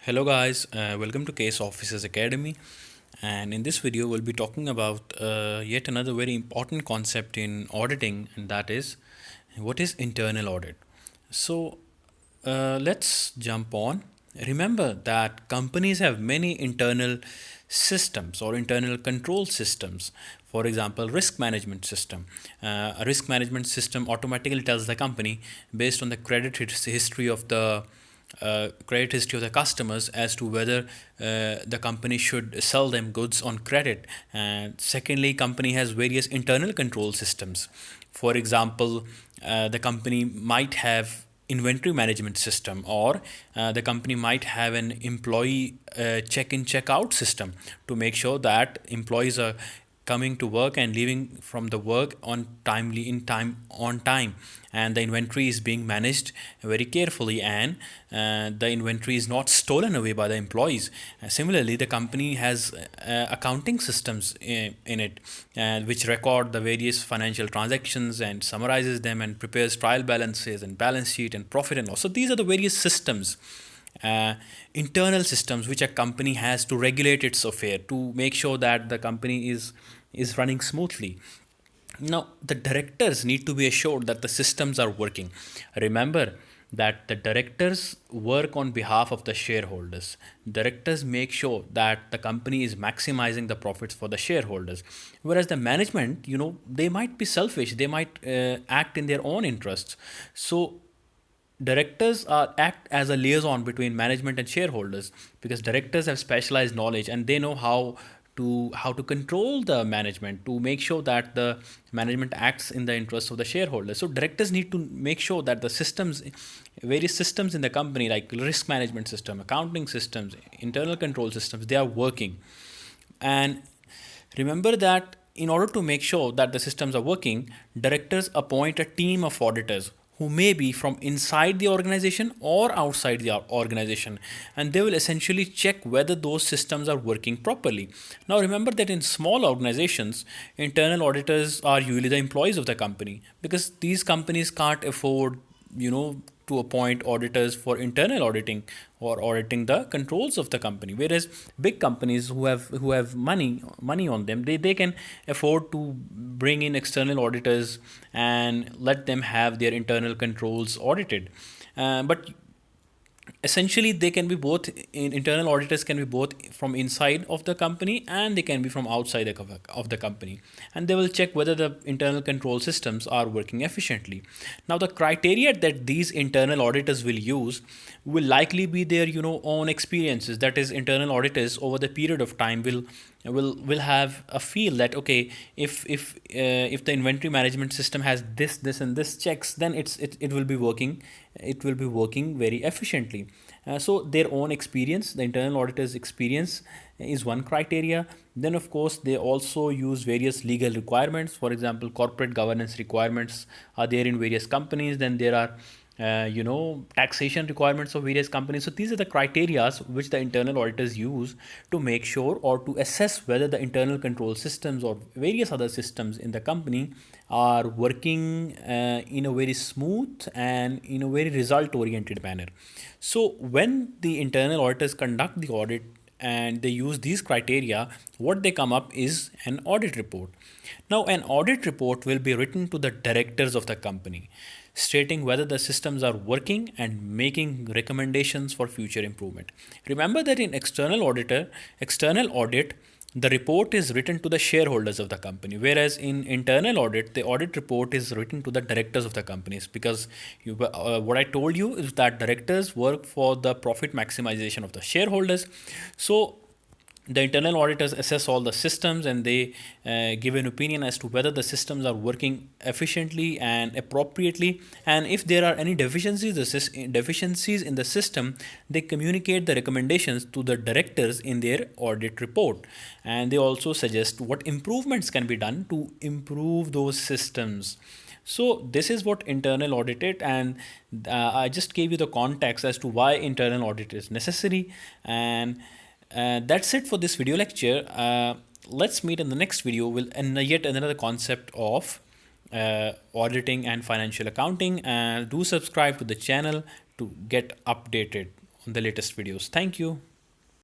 Hello guys, welcome to Case Officers Academy, and in this video we'll be talking about yet another very important concept in auditing, and that is what is internal audit. So let's jump on. Remember that companies have many internal systems or internal control systems. For example, risk management system. A risk management system automatically tells the company based on the history of the credit history of the customers as to whether the company should sell them goods on credit. And secondly, company has various internal control systems. For example, the company might have inventory management system, or the company might have an employee check-in check-out system to make sure that employees are coming to work and leaving from the work on time, and the inventory is being managed very carefully, and the inventory is not stolen away by the employees. Similarly, the company has accounting systems in it, which record the various financial transactions and summarizes them and prepares trial balances and balance sheet and profit and loss. So these are the various systems, uh, internal systems, which a company has to regulate its affair, to make sure that the company is running smoothly. Now, the directors need to be assured that the systems are working. Remember that the directors work on behalf of the shareholders. Directors make sure that the company is maximizing the profits for the shareholders. Whereas the management, they might be selfish, they might act in their own interests. So directors are act as a liaison between management and shareholders, because directors have specialized knowledge and they know how to control the management to make sure that the management acts in the interest of the shareholders. So directors need to make sure that the systems, various systems in the company, like risk management system, accounting systems, internal control systems, they are working. And remember that in order to make sure that the systems are working, directors appoint a team of auditors who may be from inside the organization or outside the organization, and they will essentially check whether those systems are working properly. Now, remember that in small organizations, internal auditors are usually the employees of the company, because these companies can't afford, to appoint auditors for internal auditing or auditing the controls of the company. Whereas big companies who have money on them, they can afford to bring in external auditors and let them have their internal controls audited. But essentially, they can be both. Internal auditors can be both from inside of the company, and they can be from outside of the company, and they will check whether the internal control systems are working efficiently. Now, the criteria that these internal auditors will use will likely be their own experiences. That is, internal auditors over the period of time will have a feel that, okay, if the inventory management system has this and this checks, then it will be working, it will be working very efficiently. So their own experience, the internal auditor's experience, is one criteria. Then of course they also use various legal requirements. For example, corporate governance requirements are there in various companies. Then there are taxation requirements of various companies. So these are the criteria which the internal auditors use to make sure or to assess whether the internal control systems or various other systems in the company are working in a very smooth and in a very result oriented manner. So when the internal auditors conduct the audit and they use these criteria, what they come up is an audit report. Now, an audit report will be written to the directors of the company, stating whether the systems are working and making recommendations for future improvement. Remember that in external audit, the report is written to the shareholders of the company, whereas in internal audit, the audit report is written to the directors of the companies, because what I told you is that directors work for the profit maximization of the shareholders. So the internal auditors assess all the systems, and they give an opinion as to whether the systems are working efficiently and appropriately, and if there are any deficiencies in the system, they communicate the recommendations to the directors in their audit report, and they also suggest what improvements can be done to improve those systems. So this is what internal audit is, and I just gave you the context as to why internal audit is necessary. And that's it for this video lecture. Let's meet in the next video with yet another concept of auditing and financial accounting. And do subscribe to the channel to get updated on the latest videos. Thank you.